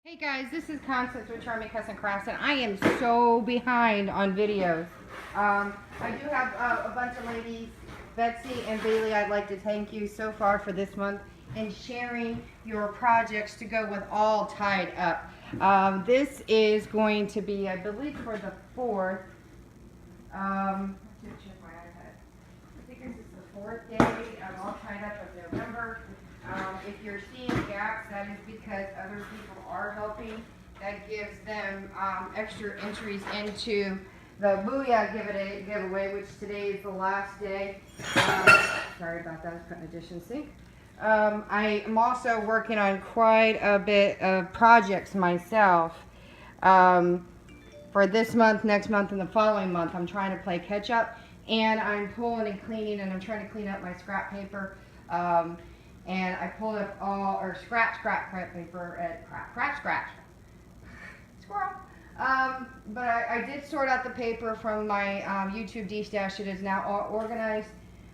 Hey guys, this is Constance with Charming Custom Crafts, and I am so behind on videos. I do have a bunch of ladies, Betsy and Bailey. I'd like to thank you so far for this month and sharing your projects to go with All Tied Up. This is going to be, I believe, for the 4th. Let's check my iPad. I think this is the 4th day of All Tied Up of November. If you're seeing gaps, that is because other people are helping. That gives them extra entries into the Booyah giveaway, which today is the last day. Sorry about that, I was putting additions. See? I am also working on quite a bit of projects myself. For this month, next month, and the following month, I'm trying to play catch up, and I'm pulling and cleaning, and I'm trying to clean up my scrap paper. And I pulled up all, or scrap paper at scratch. Squirrel. But I did sort out the paper from my YouTube D-stash. It is now all organized.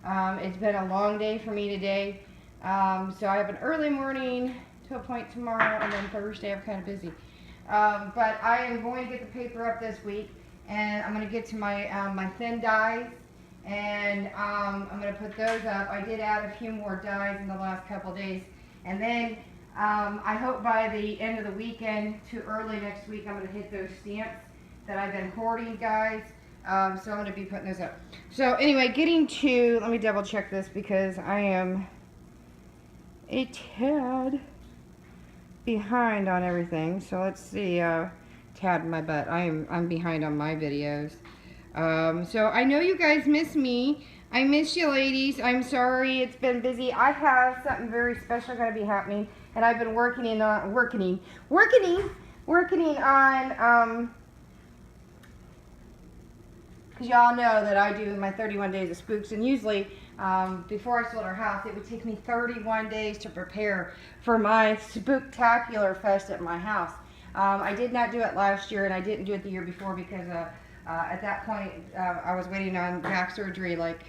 It's been a long day for me today. So I have an early morning to a point tomorrow, and then Thursday I'm kind of busy. But I am going to get the paper up this week, and I'm going to get to my, my thin dies. And I'm going to put those up. I did add a few more dies in the last couple days. And then I hope by the end of the weekend to early next week, I'm going to hit those stamps that I've been hoarding, guys. So I'm going to be putting those up. So anyway, getting to, let me double check this because I am a tad behind on everything. So let's see, tad my butt. I'm behind on my videos. So I know you guys miss me. I miss you ladies. I'm sorry it's been busy. I have something very special going to be happening, and I've been working on, because y'all know that I do my 31 days of spooks, and usually before I sold our house, it would take me 31 days to prepare for my spooktacular fest at my house. I did not do it last year, and I didn't do it the year before because at that point, I was waiting on back surgery. Like,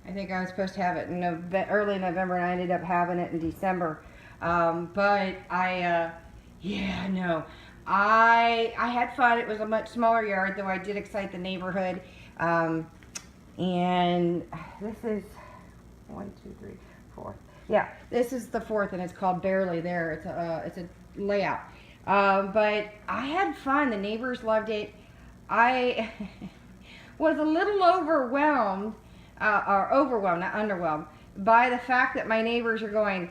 I think I was supposed to have it in early November, and I ended up having it in December. But yeah, no. I had fun. It was a much smaller yard, though I did excite the neighborhood. And this is 1, 2, 3, 4. Yeah, this is the 4th, and it's called Barely There. It's a layout. But I had fun. The neighbors loved it. I was a little overwhelmed, not underwhelmed, by the fact that my neighbors are going,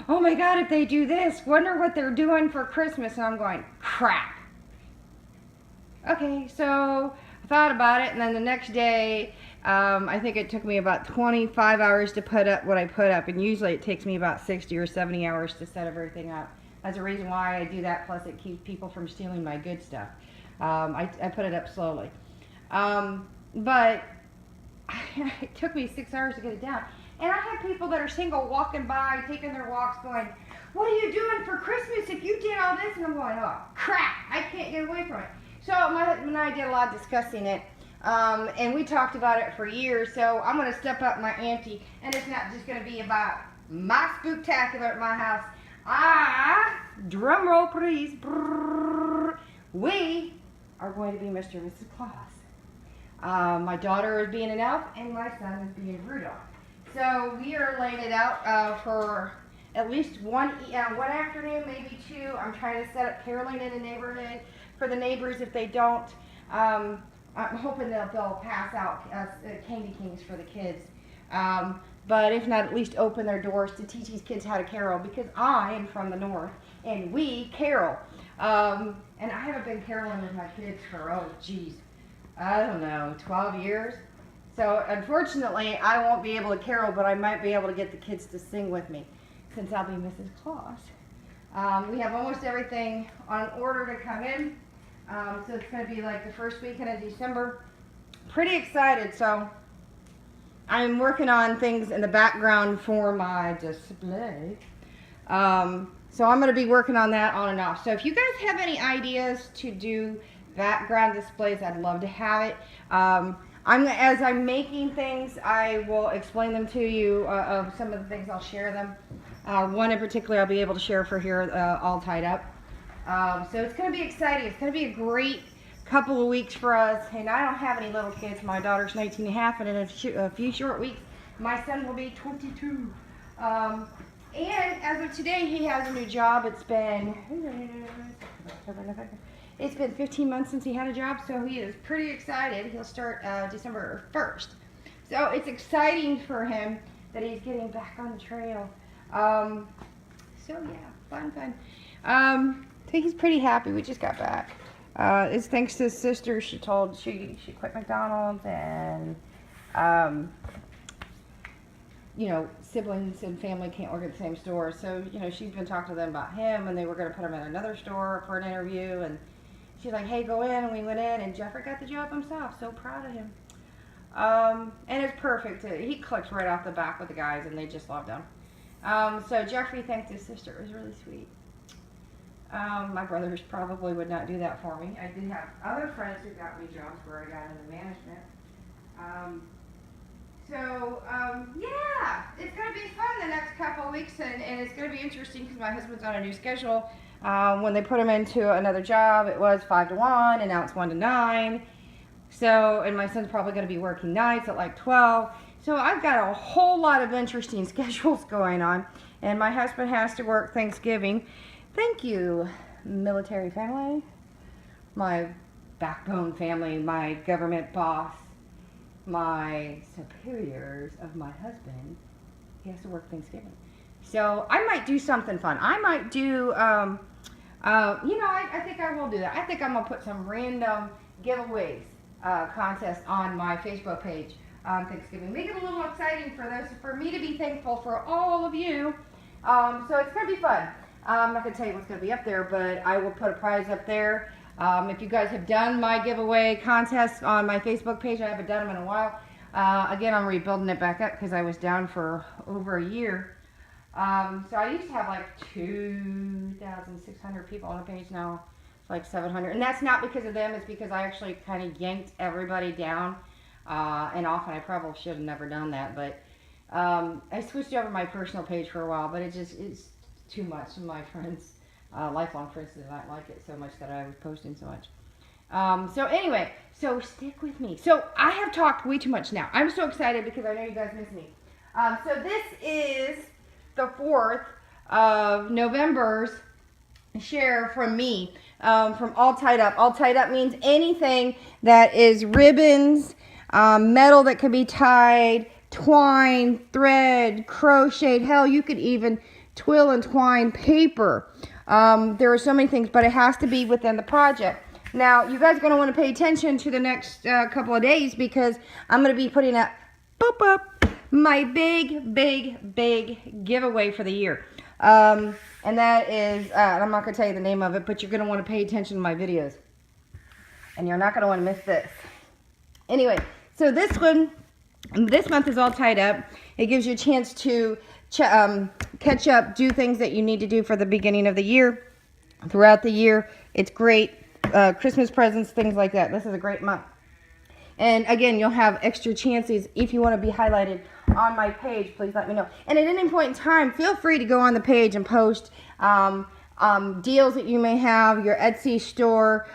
oh my God, if they do this, wonder what they're doing for Christmas. And I'm going, crap. Okay, so I thought about it, and then the next day, I think it took me about 25 hours to put up what I put up, and usually it takes me about 60 or 70 hours to set everything up. That's the reason why I do that, plus it keeps people from stealing my good stuff. I put it up slowly. But it took me 6 hours to get it down. And I have people that are single walking by, taking their walks, going, what are you doing for Christmas if you did all this? And I'm going, oh, crap, I can't get away from it. So my husband and I did a lot of discussing it. And we talked about it for years. So I'm going to step up my ante. And it's not just going to be about my spooktacular at my house. Drum roll, please. We are going to be Mr. and Mrs. Claus. My daughter is being an elf, and my son is being Rudolph. So we are laying it out for at least one afternoon, maybe 2. I'm trying to set up caroling in the neighborhood for the neighbors. If they don't, I'm hoping they'll pass out candy canes for the kids. But if not, at least open their doors to teach these kids how to carol, because I am from the north, and we carol. And I haven't been caroling with my kids for, oh geez, I don't know, 12 years. So unfortunately, I won't be able to carol, but I might be able to get the kids to sing with me, since I'll be Mrs. Claus. We have almost everything on order to come in. So it's going to be like the first weekend of December. Pretty excited. So I'm working on things in the background for my display. So I'm going to be working on that on and off. So if you guys have any ideas to do background displays, I'd love to have it. As I'm making things, I will explain them to you, of some of the things I'll share them. One in particular I'll be able to share for here, All Tied Up. So it's going to be exciting. It's going to be a great couple of weeks for us. And I don't have any little kids. My daughter's 19 and a half, and in a few short weeks, my son will be 22. And as of today, he has a new job. It's been 15 months since he had a job, so he is pretty excited. He'll start December 1st. So it's exciting for him that he's getting back on the trail. So yeah, fun. So he's pretty happy. We just got back. It's thanks to his sister. She quit McDonald's, and siblings and family can't work at the same store. So, she's been talking to them about him, and they were going to put him in another store for an interview. And she's like, hey, go in. And we went in, and Jeffrey got the job himself. So proud of him. And it's perfect. He clicked right off the bat with the guys, and they just loved him. So Jeffrey thanked his sister. It was really sweet. My brothers probably would not do that for me. I did have other friends who got me jobs where I got into management. Yeah, it's going to be fun the next couple of weeks, and it's going to be interesting because my husband's on a new schedule. When they put him into another job, it was 5 to 1, and now it's 1 to 9. So, and my son's probably going to be working nights at like 12. So I've got a whole lot of interesting schedules going on, and my husband has to work Thanksgiving. Thank you, military family, my backbone family, my government boss, my superiors of my husband. He has to work Thanksgiving. So I might do something fun. I might do, I think I will do that. I think I'm going to put some random giveaways contest on my Facebook page on Thanksgiving. Make it a little exciting for me to be thankful for all of you. So it's going to be fun. I'm not going to tell you what's going to be up there, but I will put a prize up there. If you guys have done my giveaway contest on my Facebook page, I haven't done them in a while. Again, I'm rebuilding it back up because I was down for over a year. So I used to have like 2,600 people on the page. Now it's like 700. And that's not because of them. It's because I actually kind of yanked everybody down and off. And I probably should have never done that. But I switched over my personal page for a while. But it's too much. And my friends, lifelong friends, did not like it so much that I was posting so much. So anyway, so stick with me. So I have talked way too much now. I'm so excited because I know you guys miss me. So this is the 4th of November's share from me, from All Tied Up. All Tied Up means anything that is ribbons, metal that can be tied, twine, thread, crocheted. Hell, you could even twill and twine paper. There are so many things, but it has to be within the project. Now, you guys are going to want to pay attention to the next couple of days because I'm going to be putting up my big giveaway for the year. And that is, I'm not going to tell you the name of it, but you're going to want to pay attention to my videos. And you're not going to want to miss this. Anyway, so this month is All Tied Up. It gives you a chance to catch up, do things that you need to do for the beginning of the year, throughout the year. It's great. Christmas presents, things like that. This is a great month. And again, you'll have extra chances. If you want to be highlighted on my page, please let me know. And at any point in time, feel free to go on the page and post deals that you may have, your Etsy store,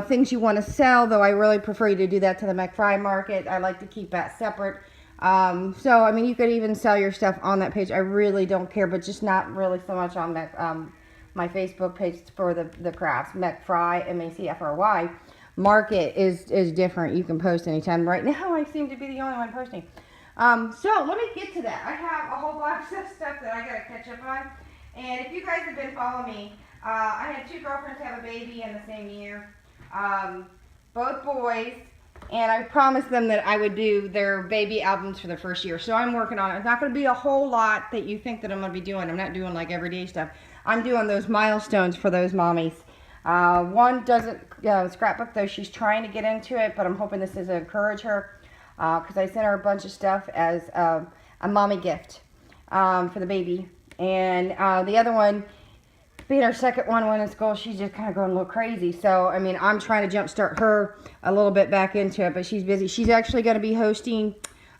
things you want to sell, though I really prefer you to do that to the McFry market. I like to keep that separate. So, I mean, you could even sell your stuff on that page. I really don't care, but just not really so much on my Facebook page for the crafts. McFry, M-A-C-F-R-Y. Market is different. You can post anytime. Right now, I seem to be the only one posting. So, let me get to that. I have a whole bunch of stuff that I got to catch up on. And if you guys have been following me, I had 2 girlfriends have a baby in the same year. Both boys. And I promised them that I would do their baby albums for the first year. So I'm working on it. It's not going to be a whole lot that you think that I'm going to be doing. I'm not doing like everyday stuff. I'm doing those milestones for those mommies. One doesn't scrapbook, though she's trying to get into it. But I'm hoping this is to encourage her. Because I sent her a bunch of stuff as a mommy gift for the baby. And the other one, being her second one in school, she's just kind of going a little crazy. So, I mean, I'm trying to jumpstart her a little bit back into it, but she's busy. She's actually going to be hosting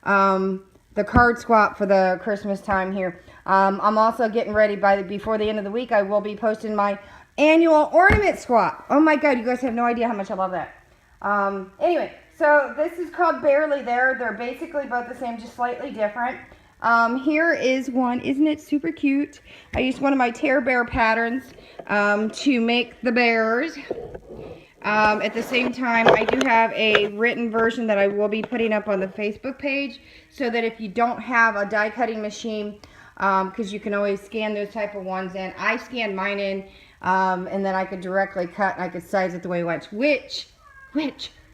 the card swap for the Christmas time here. I'm also getting ready before the end of the week. I will be posting my annual ornament swap. Oh my God, you guys have no idea how much I love that. Anyway, so this is called Barely There. They're basically both the same, just slightly different. Here is one. Isn't it super cute? I used one of my Terror Bear patterns to make the bears. At the same time, I do have a written version that I will be putting up on the Facebook page, so that if you don't have a die cutting machine, because you can always scan those type of ones in. I scanned mine in, and then I could directly cut, and I could size it the way I want. Which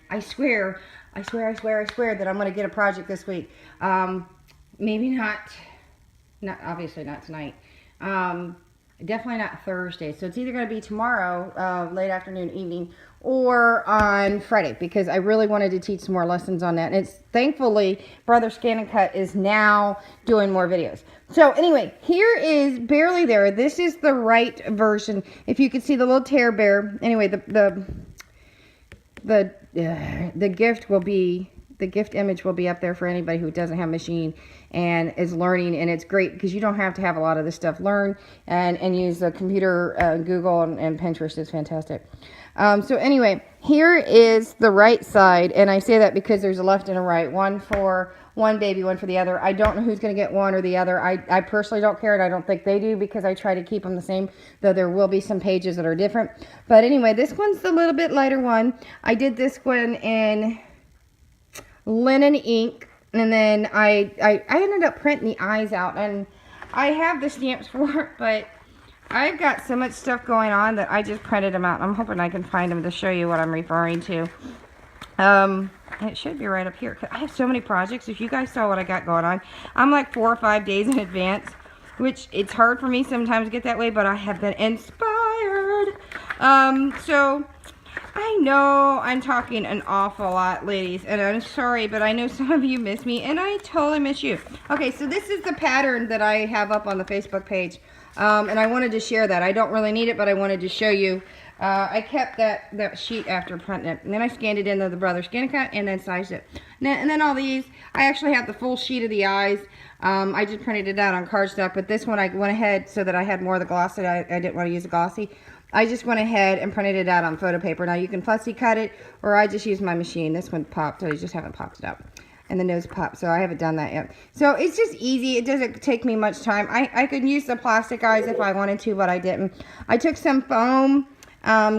I swear that I'm going to get a project this week. Maybe not obviously not tonight. Definitely not Thursday. So it's either going to be tomorrow, late afternoon, evening, or on Friday, because I really wanted to teach some more lessons on that. And it's thankfully Brother Scan and Cut is now doing more videos. So anyway, here is Barely There. This is the right version. If you can see the little Terror Bear. Anyway, the gift will be, the gift image will be up there for anybody who doesn't have a machine and is learning. And it's great because you don't have to have a lot of this stuff. Learn and use the computer, Google and Pinterest is fantastic. So anyway, here is the right side, and I say that because there's a left and a right, one for one baby, one for the other. I don't know who's going to get one or the other. I personally don't care, and I don't think they do, because I try to keep them the same, though there will be some pages that are different. But anyway, this one's the little bit lighter one. I did this one in linen ink, and then I ended up printing the eyes out, and I have the stamps for it, but I've got so much stuff going on that I just printed them out. I'm hoping I can find them to show you what I'm referring to. It should be right up here. I have so many projects. If you guys saw what I got going on, I'm like 4 or 5 days in advance, which it's hard for me sometimes to get that way, but I have been inspired. So I know I'm talking an awful lot, ladies, and I'm sorry, but I know some of you miss me, and I totally miss you. Okay, so this is the pattern that I have up on the Facebook page. And I wanted to share that. I don't really need it, but I wanted to show you. I kept that sheet after printing it. And then I scanned it into the Brother Scan and Cut and then sized it. And then all these, I actually have the full sheet of the eyes. I just printed it out on cardstock, but this one I went ahead so that I had more of the glossy. I didn't want to use a glossy. I just went ahead and printed it out on photo paper. Now you can fussy cut it, or I just used my machine. This one popped, so I just haven't popped it up. And the nose pop, so I haven't done that yet. So it's just easy. It doesn't take me much time. I could use the plastic eyes if I wanted to, but I didn't. I took some foam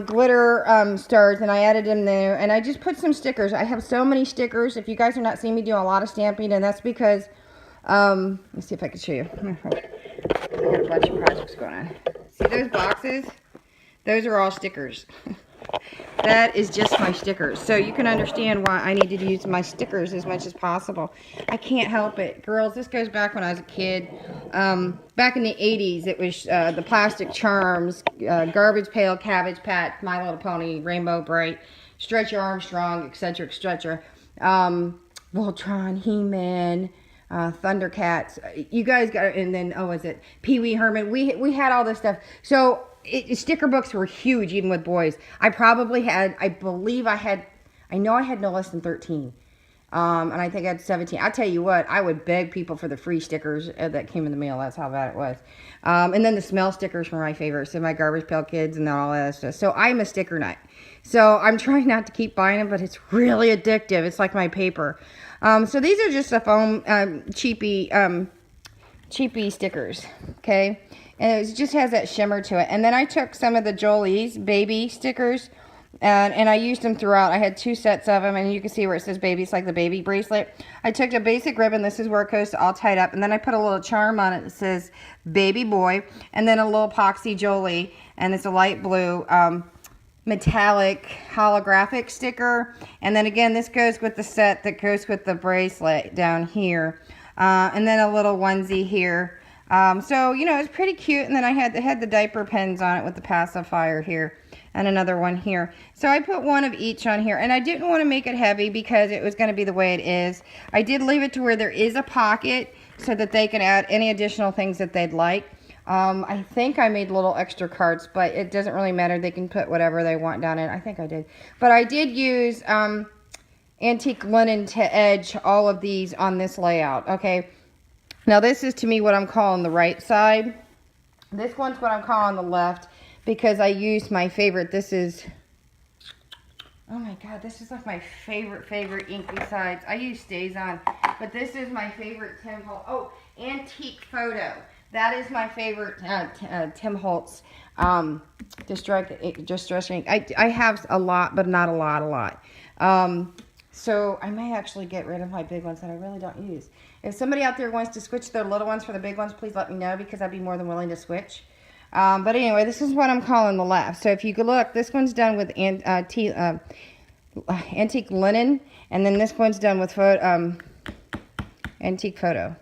glitter stars and I added them there, and I just put some stickers. I have so many stickers. If you guys are not seeing me do a lot of stamping, and that's because let's see if I can show you. I got a bunch of projects going on. See those boxes? Those are all stickers. That is just my stickers. So you can understand why I needed to use my stickers as much as possible. I can't help it. Girls, this goes back when I was a kid. Back in the 80s, it was the Plastic Charms, Garbage Pail, Cabbage Patch, My Little Pony, Rainbow Bright, Stretch Armstrong, etc., etc. Voltron, He-Man, Thundercats. You guys got, and then, oh, was it Pee Wee Herman? We had all this stuff. So sticker books were huge, even with boys. I probably had, I know I had no less than 13. And I think I had 17. I'll tell you what, I would beg people for the free stickers that came in the mail. That's how bad it was. And then the smell stickers were my favorites. So my Garbage Pail Kids and all that stuff. So I'm a sticker nut. So I'm trying not to keep buying them, but it's really addictive. It's like my paper. So these are just the foam cheapy stickers. Okay. And it just has that shimmer to it. And then I took some of the Jolie's baby stickers, and I used them throughout. I had 2 sets of them, and you can see where it says baby. It's like the baby bracelet. I took a basic ribbon. This is where it goes all tied up. And then I put a little charm on it that says baby boy. And then a little epoxy Jolie. And it's a light blue metallic holographic sticker. And then again, this goes with the set that goes with the bracelet down here. And then a little onesie here. So, you know, it's pretty cute. And then I had the diaper pens on it with the pacifier here. And another one here. So I put one of each on here. And I didn't want to make it heavy because it was going to be the way it is. I did leave it to where there is a pocket so that they can add any additional things that they'd like. I think I made little extra cards, but it doesn't really matter. They can put whatever they want down in. I think I did. But I did use antique linen to edge all of these on this layout. Okay. Now this is to me what I'm calling the right side. This one's what I'm calling the left. because I used my favorite. This is, oh my God, this is like my favorite ink besides. I use StazOn, but this is my favorite Tim Holtz. Oh, Antique Photo. That is my favorite Tim Holtz distress ink. I have a lot, but not a lot. So I may actually get rid of my big ones that I really don't use. If somebody out there wants to switch their little ones for the big ones, please let me know, because I'd be more than willing to switch. But anyway, this is what I'm calling the left. So if you could look, this one's done with antique linen, and then this one's done with antique photo.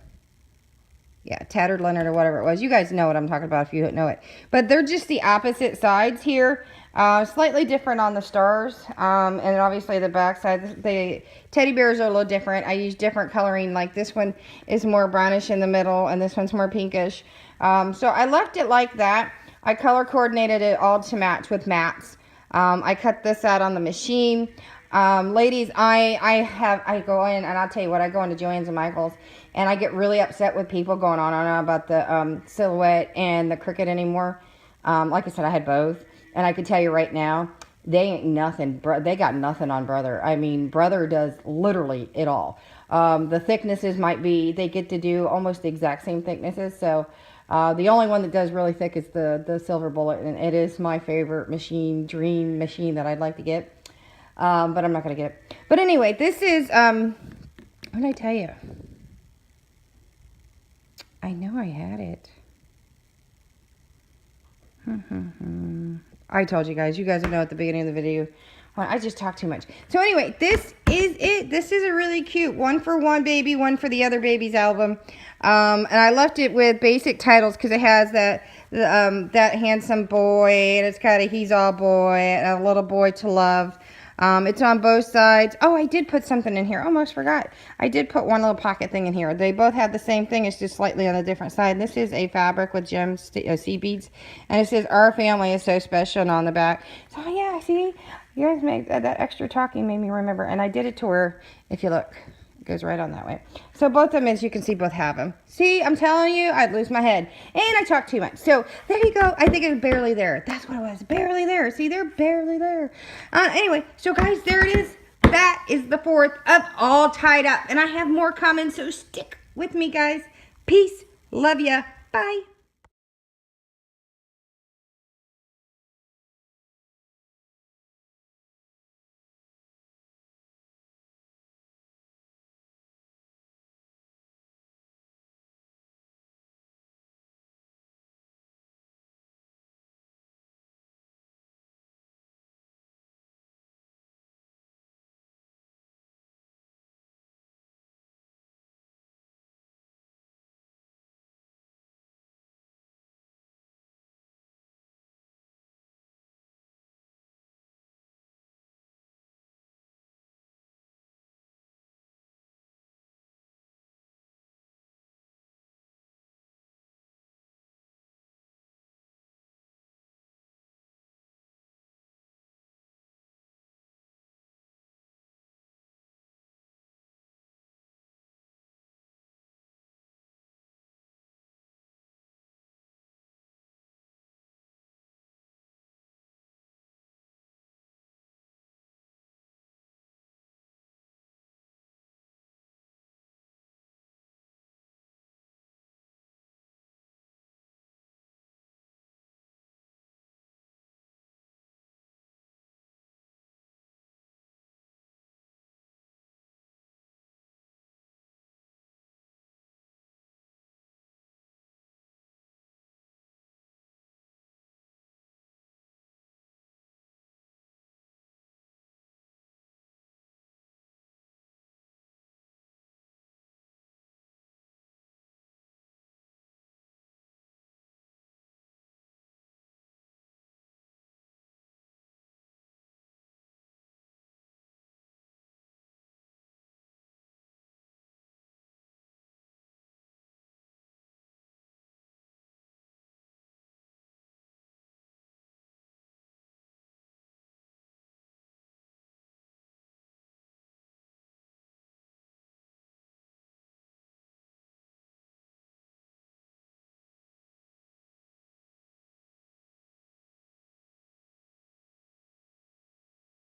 Yeah, tattered linen or whatever it was. You guys know what I'm talking about if you don't know it. But they're just the opposite sides here. Slightly different on the stars. And obviously the back side. The teddy bears are a little different. I use different coloring. Like this one is more brownish in the middle, and this one's more pinkish. So I left it like that. I color coordinated it all to match with mattes. I cut this out on the machine. Ladies, I go in, and I'll tell you what, I go into Joann's and Michael's, and I get really upset with people going on and on about the Silhouette and the Cricut anymore. Like I said, I had both, and I can tell you right now, they ain't nothing. They got nothing on Brother. I mean, Brother does literally it all. The thicknesses might be, they get to do almost the exact same thicknesses. So the only one that does really thick is the Silver Bullet, and it is my favorite machine, dream machine that I'd like to get. But I'm not going to get it. But anyway, this is, what did I tell you? I know I had it. I told you guys. You guys know at the beginning of the video. Well, I just talked too much. So anyway, this is it. This is a really cute one for one baby, one for the other babies album. And I left it with basic titles because it has that handsome boy, and it's got a he's all boy, and a little boy to love. It's on both sides. Oh, I did put something in here. Almost forgot. I did put one little pocket thing in here. They both have the same thing. It's just slightly on a different side. This is a fabric with gems, seed beads. And it says, our family is so special, and on the back. So, yeah, see? You guys make that extra talking made me remember. And I did it to where, if you look, it goes right on that way. So both of them, as you can see, both have them. See, I'm telling you, I'd lose my head. And I talk too much. So there you go. I think it was barely there. That's what it was. Barely there. See, they're barely there. Anyway, so guys, there it is. That is the fourth of all tied up. And I have more coming, so stick with me, guys. Peace. Love ya. Bye.